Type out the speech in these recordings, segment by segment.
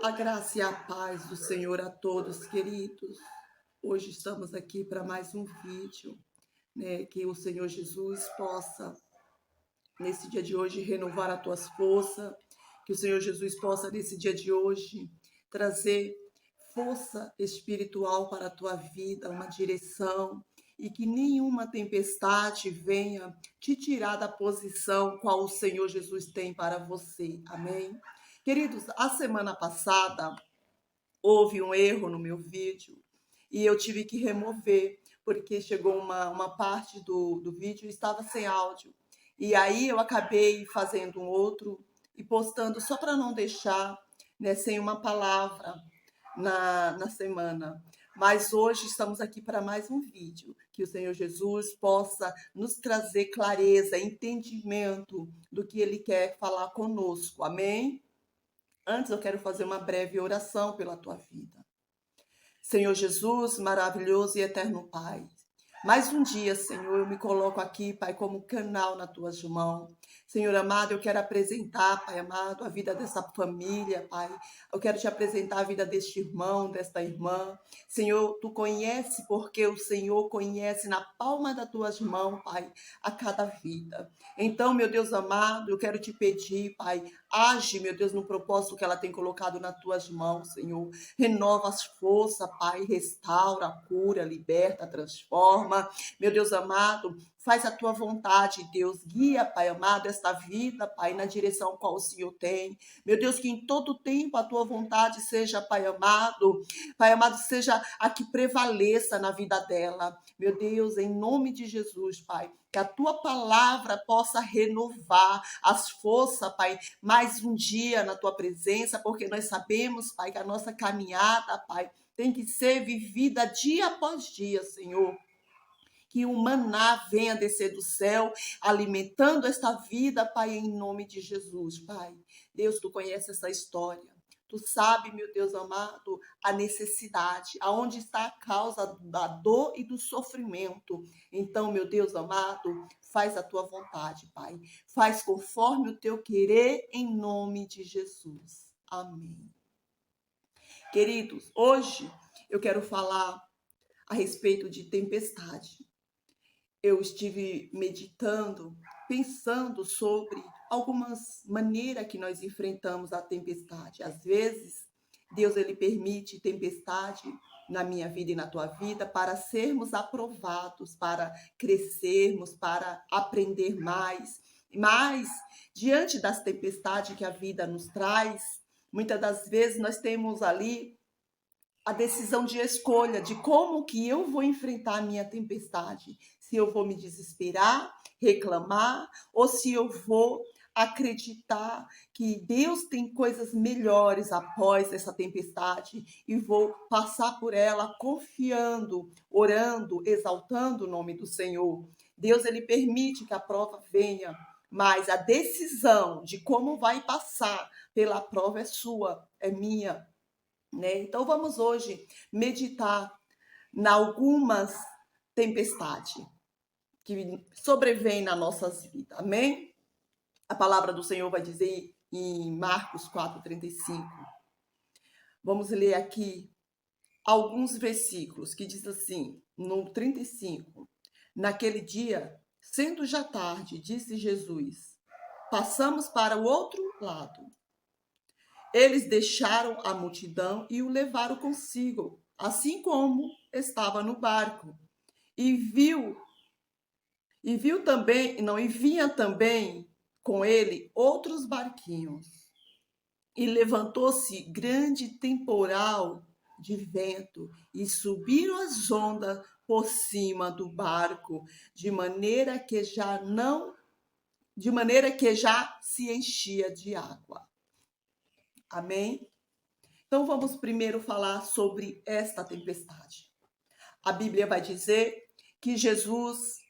A graça e a paz do Senhor a todos, queridos. Hoje estamos aqui para mais um vídeo, né? Que o Senhor Jesus possa, nesse dia de hoje, renovar as tuas forças, que o Senhor Jesus possa, nesse dia de hoje, trazer força espiritual para a tua vida, uma direção, e que nenhuma tempestade venha te tirar da posição qual o Senhor Jesus tem para você. Amém? Queridos, a semana passada houve um erro no meu vídeo e eu tive que remover, porque chegou uma parte do vídeo e estava sem áudio. E aí eu acabei fazendo um outro e postando só para não deixar, né, sem uma palavra na semana. Mas hoje estamos aqui para mais um vídeo. Que o Senhor Jesus possa nos trazer clareza, entendimento do que Ele quer falar conosco. Amém? Antes eu quero fazer uma breve oração pela tua vida. Senhor Jesus, maravilhoso e eterno Pai, mais um dia, Senhor, eu me coloco aqui, Pai, como canal nas tuas mãos. Senhor amado, eu quero apresentar, Pai amado, a vida dessa família, Pai. Eu quero te apresentar a vida deste irmão, desta irmã. Senhor, tu conhece porque o Senhor conhece na palma das tuas mãos, Pai, a cada vida. Então, meu Deus amado, eu quero te pedir, Pai, age, meu Deus, no propósito que ela tem colocado nas tuas mãos, Senhor. Renova as forças, Pai, restaura, cura, liberta, transforma. Meu Deus amado, faz a tua vontade, Deus. Guia, Pai amado, esta vida, Pai, na direção qual o Senhor tem. Meu Deus, que em todo tempo a tua vontade seja, Pai amado, seja a que prevaleça na vida dela. Meu Deus, em nome de Jesus, Pai, que a tua palavra possa renovar as forças, Pai, mais um dia na tua presença, porque nós sabemos, Pai, que a nossa caminhada, Pai, tem que ser vivida dia após dia, Senhor. Que o maná venha descer do céu, alimentando esta vida, Pai, em nome de Jesus, Pai. Deus, tu conhece essa história. Tu sabe, meu Deus amado, a necessidade, aonde está a causa da dor e do sofrimento. Então, meu Deus amado, faz a tua vontade, Pai. Faz conforme o teu querer, em nome de Jesus. Amém. Queridos, hoje eu quero falar a respeito de tempestade. Eu estive meditando, pensando sobre algumas maneiras que nós enfrentamos a tempestade. Às vezes, Deus ele permite tempestade na minha vida e na tua vida para sermos aprovados, para crescermos, para aprender mais. Mas, diante das tempestades que a vida nos traz, muitas das vezes nós temos ali a decisão de escolha de como que eu vou enfrentar a minha tempestade. Se eu vou me desesperar, reclamar, ou se eu vou acreditar que Deus tem coisas melhores após essa tempestade e vou passar por ela confiando, orando, exaltando o nome do Senhor. Deus ele permite que a prova venha, mas a decisão de como vai passar pela prova é sua, é minha, né? Então vamos hoje meditar em algumas tempestades que sobrevêm nas nossas vidas. Amém? A palavra do Senhor vai dizer em Marcos 4:35. Vamos ler aqui alguns versículos que diz assim, no 35. Naquele dia, sendo já tarde, disse Jesus: passamos para o outro lado. Eles deixaram a multidão e o levaram consigo, assim como estava no barco. E viu também, não, e vinha também com ele outros barquinhos. E levantou-se grande temporal de vento e subiram as ondas por cima do barco, de maneira que já se enchia de água. Amém? Então vamos primeiro falar sobre esta tempestade. A Bíblia vai dizer que Jesus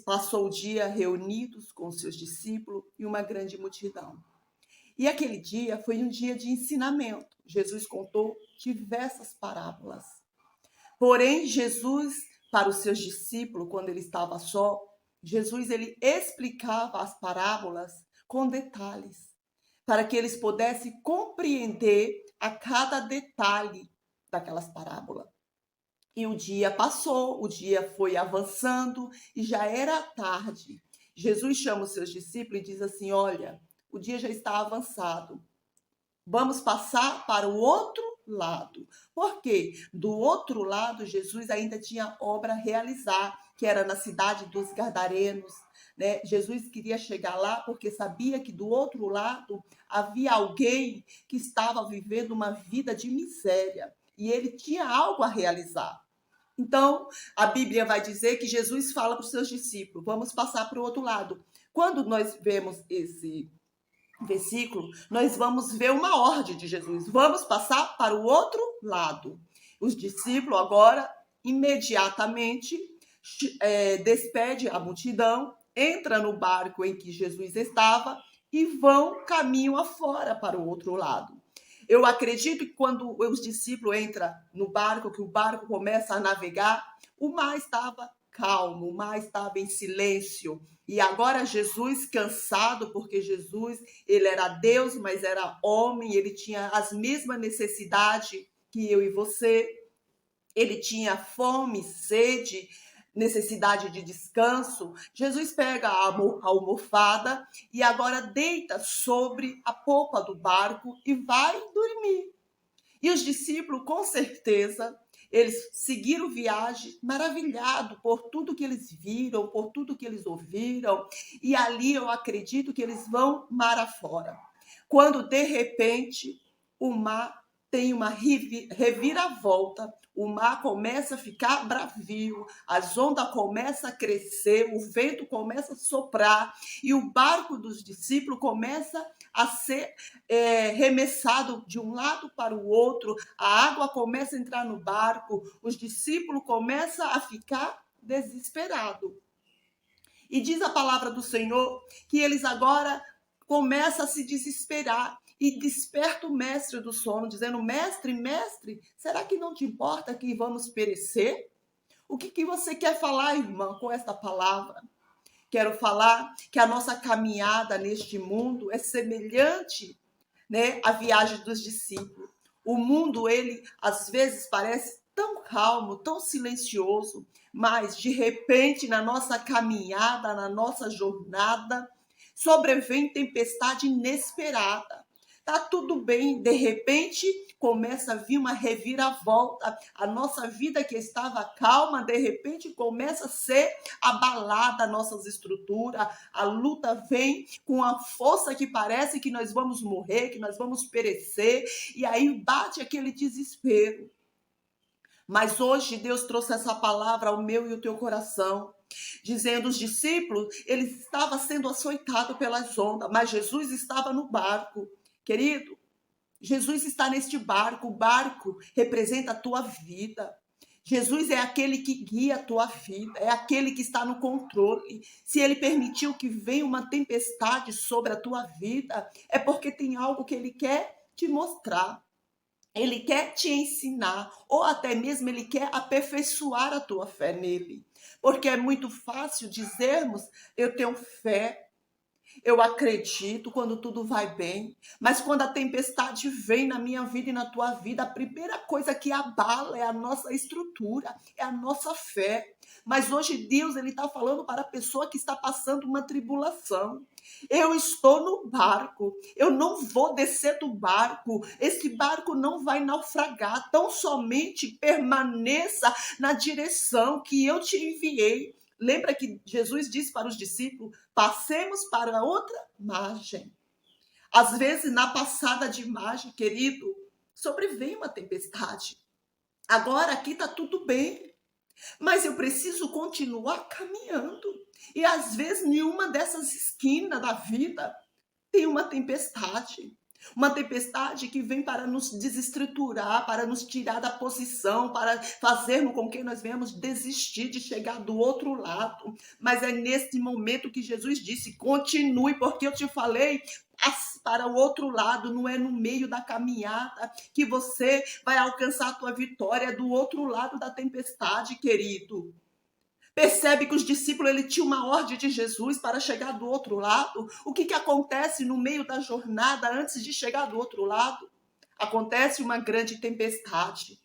passou o dia reunidos com seus discípulos e uma grande multidão. E aquele dia foi um dia de ensinamento. Jesus contou diversas parábolas. Porém, Jesus, para os seus discípulos, quando ele estava só, Jesus ele explicava as parábolas com detalhes, para que eles pudessem compreender a cada detalhe daquelas parábolas. E o dia passou, o dia foi avançando e já era tarde. Jesus chama os seus discípulos e diz assim: olha, o dia já está avançado. Vamos passar para o outro lado. Por quê? Do outro lado, Jesus ainda tinha obra a realizar, que era na cidade dos Gadarenos. Né? Jesus queria chegar lá porque sabia que do outro lado havia alguém que estava vivendo uma vida de miséria e ele tinha algo a realizar. Então, a Bíblia vai dizer que Jesus fala para os seus discípulos: vamos passar para o outro lado. Quando nós vemos esse versículo, nós vamos ver uma ordem de Jesus: vamos passar para o outro lado. Os discípulos agora, imediatamente, despede a multidão, entra no barco em que Jesus estava e vão caminho afora para o outro lado. Eu acredito que quando os discípulos entram no barco, que o barco começa a navegar, o mar estava calmo, o mar estava em silêncio. E agora Jesus, cansado, porque Jesus, ele era Deus, mas era homem, ele tinha as mesmas necessidades que eu e você. Ele tinha fome, sede, necessidade de descanso. Jesus pega a almofada e agora deita sobre a popa do barco e vai dormir. E os discípulos, com certeza, eles seguiram viagem maravilhados por tudo que eles viram, por tudo que eles ouviram. E ali eu acredito que eles vão mar afora. Quando, de repente, o mar tem uma reviravolta, o mar começa a ficar bravio, as ondas começam a crescer, o vento começa a soprar e o barco dos discípulos começa a ser remessado de um lado para o outro, a água começa a entrar no barco, os discípulos começam a ficar desesperados. E diz a palavra do Senhor que eles agora começam a se desesperar e desperta o mestre do sono, dizendo: mestre, mestre, será que não te importa que vamos perecer? O que você quer falar, irmã, com esta palavra? Quero falar que a nossa caminhada neste mundo é semelhante, né, à viagem dos discípulos. O mundo, ele às vezes parece tão calmo, tão silencioso, mas de repente na nossa caminhada, na nossa jornada, sobrevém tempestade inesperada. Tá tudo bem, de repente começa a vir uma reviravolta. A nossa vida que estava calma, de repente começa a ser abalada, nossas estruturas. A luta vem com a força que parece que nós vamos morrer, que nós vamos perecer. E aí bate aquele desespero. Mas hoje Deus trouxe essa palavra ao meu e ao teu coração, dizendo: os discípulos, eles estavam sendo açoitados pelas ondas, mas Jesus estava no barco. Querido, Jesus está neste barco, o barco representa a tua vida. Jesus é aquele que guia a tua vida, é aquele que está no controle. Se ele permitiu que venha uma tempestade sobre a tua vida, é porque tem algo que ele quer te mostrar. Ele quer te ensinar, ou até mesmo ele quer aperfeiçoar a tua fé nele. Porque é muito fácil dizermos: eu tenho fé, eu acredito quando tudo vai bem, mas quando a tempestade vem na minha vida e na tua vida, a primeira coisa que abala é a nossa estrutura, é a nossa fé. Mas hoje Deus, ele está falando para a pessoa que está passando uma tribulação. Eu estou no barco, eu não vou descer do barco, esse barco não vai naufragar, tão somente permaneça na direção que eu te enviei. Lembra que Jesus disse para os discípulos: passemos para outra margem. Às vezes, na passada de margem, querido, sobrevém uma tempestade. Agora aqui está tudo bem, mas eu preciso continuar caminhando. E às vezes, em uma dessas esquinas da vida, tem uma tempestade. Uma tempestade que vem para nos desestruturar, para nos tirar da posição, para fazermos com que nós venhamos desistir de chegar do outro lado. Mas é nesse momento que Jesus disse: continue, porque eu te falei para o outro lado, não é no meio da caminhada que você vai alcançar a tua vitória, é do outro lado da tempestade, querido. Percebe que os discípulos ele tinham uma ordem de Jesus para chegar do outro lado. O que acontece no meio da jornada antes de chegar do outro lado? Acontece uma grande tempestade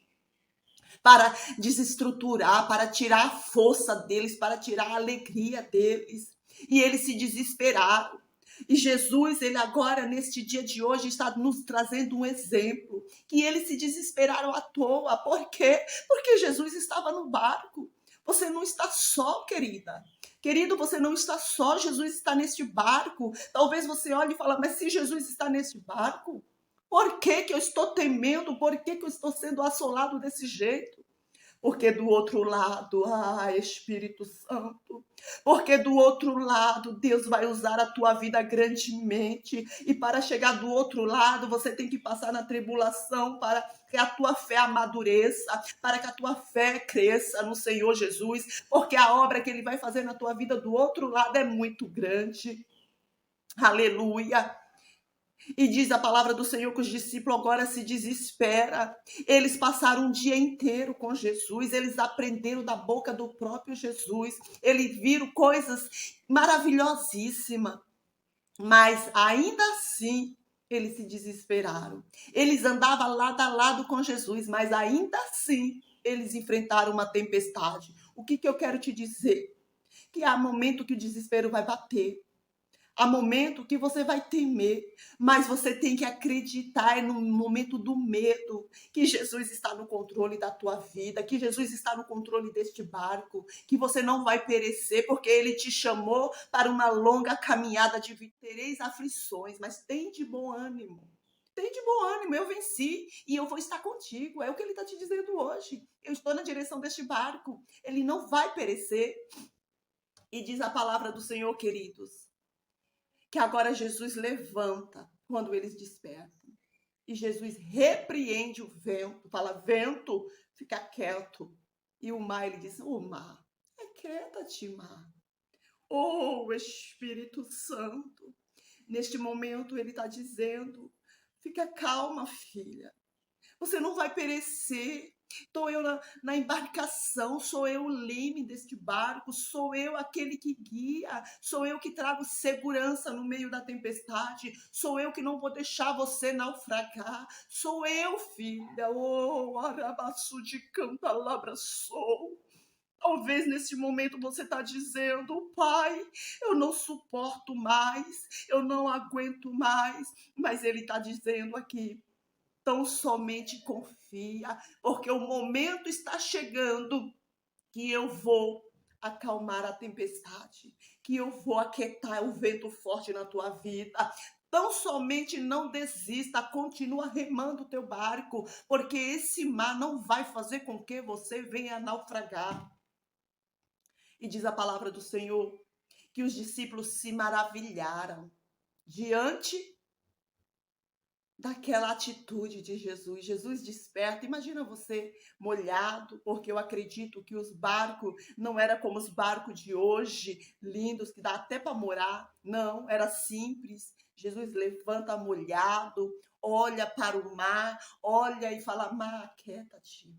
para desestruturar, para tirar a força deles, para tirar a alegria deles. E eles se desesperaram. E Jesus, ele agora, neste dia de hoje, está nos trazendo um exemplo, que eles se desesperaram à toa. Por quê? Porque Jesus estava no barco. Você não está só, querida. Querido, você não está só, Jesus está neste barco. Talvez você olhe e fale, mas se Jesus está neste barco, por que eu estou temendo? Por que eu estou sendo assolado desse jeito? Porque do outro lado, Espírito Santo, porque do outro lado, Deus vai usar a tua vida grandemente. E para chegar do outro lado, você tem que passar na tribulação para que a tua fé amadureça, para que a tua fé cresça no Senhor Jesus, porque a obra que Ele vai fazer na tua vida do outro lado é muito grande. Aleluia. E diz a palavra do Senhor que os discípulos agora se desesperam. Eles passaram um dia inteiro com Jesus, eles aprenderam da boca do próprio Jesus, eles viram coisas maravilhosíssimas, mas ainda assim eles se desesperaram. Eles andavam lado a lado com Jesus, mas ainda assim eles enfrentaram uma tempestade. O que eu quero te dizer? Que há momento que o desespero vai bater. Há momento que você vai temer, mas você tem que acreditar no momento do medo, que Jesus está no controle da tua vida, que Jesus está no controle deste barco, que você não vai perecer, porque Ele te chamou para uma longa caminhada de vida. Tereis aflições, mas tem de bom ânimo. Tem de bom ânimo, eu venci e eu vou estar contigo. É o que Ele está te dizendo hoje. Eu estou na direção deste barco, ele não vai perecer. E diz a palavra do Senhor, queridos, que agora Jesus levanta quando eles despertam. E Jesus repreende o vento, fala, vento, fica quieto. E o mar, ele diz, mar, aquieta-te, mar. Espírito Santo. Neste momento ele está dizendo, fica calma, filha. Você não vai perecer. Estou eu na embarcação, sou eu o leme deste barco, sou eu aquele que guia, sou eu que trago segurança no meio da tempestade, sou eu que não vou deixar você naufragar, sou eu, filha. Arabaçu de cantalabra sou. Talvez nesse momento você está dizendo, pai, eu não suporto mais, eu não aguento mais, mas ele está dizendo aqui, tão somente confia, porque o momento está chegando que eu vou acalmar a tempestade, que eu vou aquietar o vento forte na tua vida. Tão somente não desista, continua remando o teu barco, porque esse mar não vai fazer com que você venha naufragar. E diz a palavra do Senhor que os discípulos se maravilharam diante daquela atitude de Jesus. Jesus desperta. Imagina você molhado, porque eu acredito que os barcos não eram como os barcos de hoje, lindos, que dá até para morar. Não, era simples. Jesus levanta molhado, olha para o mar, olha e fala, mar, aquieta-te,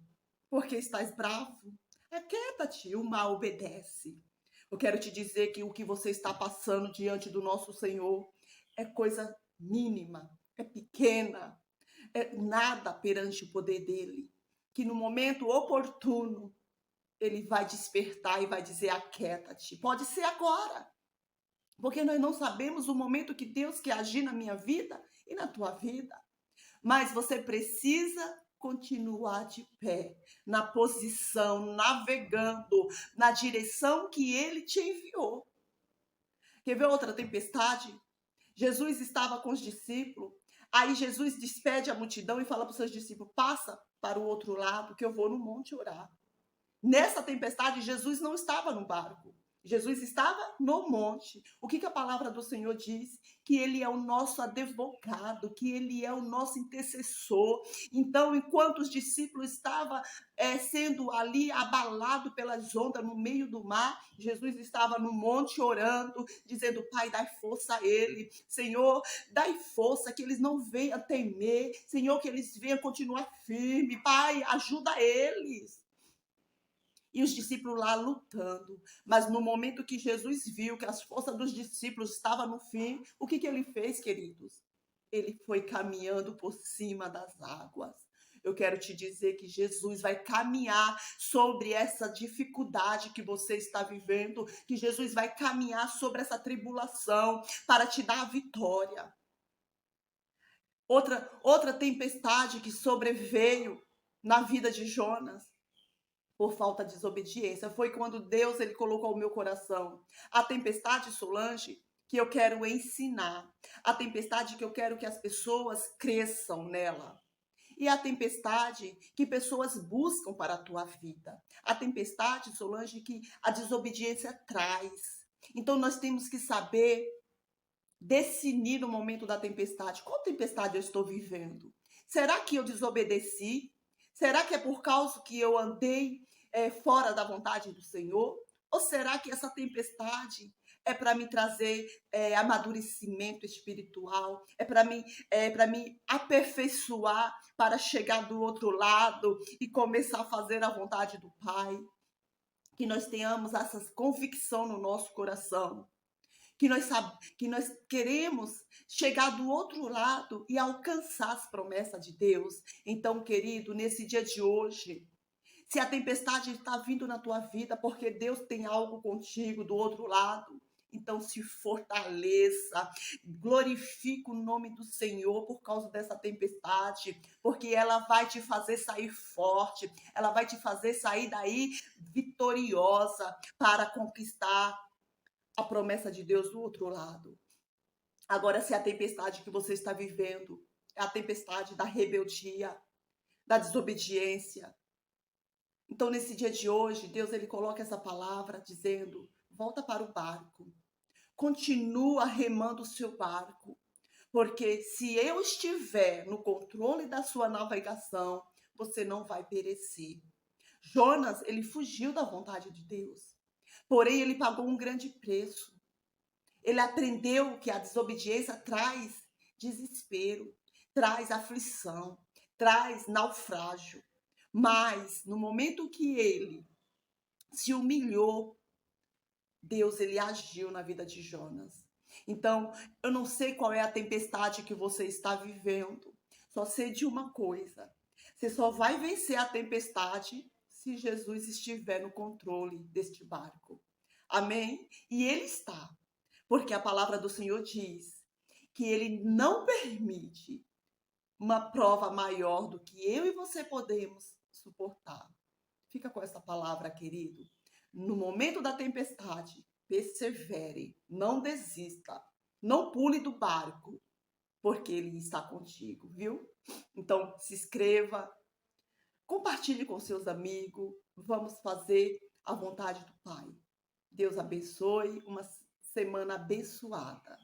porque estás bravo. Aquieta-te, o mar obedece. Eu quero te dizer que o que você está passando diante do nosso Senhor é coisa mínima, é pequena, é nada perante o poder dele. Que no momento oportuno, ele vai despertar e vai dizer, aquieta-te. Pode ser agora, porque nós não sabemos o momento que Deus quer agir na minha vida e na tua vida. Mas você precisa continuar de pé, na posição, navegando, na direção que ele te enviou. Quer ver outra tempestade? Jesus estava com os discípulos, aí Jesus despede a multidão e fala para os seus discípulos, passa para o outro lado que eu vou no monte orar. Nessa tempestade, Jesus não estava no barco. Jesus estava no monte. O que a palavra do Senhor diz? Que ele é o nosso advogado, que ele é o nosso intercessor. Então, enquanto os discípulos estavam sendo ali abalados pelas ondas no meio do mar, Jesus estava no monte orando, dizendo, Pai, dai força a ele. Senhor, dai força, que eles não venham temer. Senhor, que eles venham continuar firmes. Pai, ajuda eles. E os discípulos lá lutando. Mas no momento que Jesus viu que as forças dos discípulos estavam no fim, o que ele fez, queridos? Ele foi caminhando por cima das águas. Eu quero te dizer que Jesus vai caminhar sobre essa dificuldade que você está vivendo, que Jesus vai caminhar sobre essa tribulação para te dar a vitória. Outra tempestade que sobreveio na vida de Jonas por falta de desobediência foi quando Deus ele colocou ao meu coração a tempestade, Solange, que eu quero ensinar, a tempestade que eu quero que as pessoas cresçam nela. E a tempestade que pessoas buscam para a tua vida. A tempestade, Solange, que a desobediência traz. Então nós temos que saber definir no momento da tempestade. Qual tempestade eu estou vivendo? Será que eu desobedeci? Será que é por causa que eu andei fora da vontade do Senhor? Ou será que essa tempestade é para me trazer amadurecimento espiritual? É para me aperfeiçoar para chegar do outro lado e começar a fazer a vontade do Pai? Que nós tenhamos essa convicção no nosso coração que nós queremos chegar do outro lado e alcançar as promessas de Deus. Então, querido, nesse dia de hoje, se a tempestade está vindo na tua vida, porque Deus tem algo contigo do outro lado, então se fortaleça, glorifique o nome do Senhor por causa dessa tempestade, porque ela vai te fazer sair forte, ela vai te fazer sair daí vitoriosa para conquistar a promessa de Deus do outro lado. Agora, se a tempestade que você está vivendo é a tempestade da rebeldia, da desobediência, então nesse dia de hoje, Deus ele coloca essa palavra dizendo: volta para o barco, continua remando o seu barco, porque se eu estiver no controle da sua navegação, você não vai perecer. Jonas, ele fugiu da vontade de Deus, porém ele pagou um grande preço. Ele aprendeu que a desobediência traz desespero, traz aflição, traz naufrágio. Mas no momento que ele se humilhou, Deus ele agiu na vida de Jonas. Então, eu não sei qual é a tempestade que você está vivendo. Só sei de uma coisa. Você só vai vencer a tempestade se Jesus estiver no controle deste barco. Amém? E ele está. Porque a palavra do Senhor diz que ele não permite uma prova maior do que eu e você podemos suportar. Fica com essa palavra, querido. No momento da tempestade, persevere, não desista, não pule do barco, porque ele está contigo, viu? Então, se inscreva, compartilhe com seus amigos, vamos fazer a vontade do Pai. Deus abençoe, uma semana abençoada.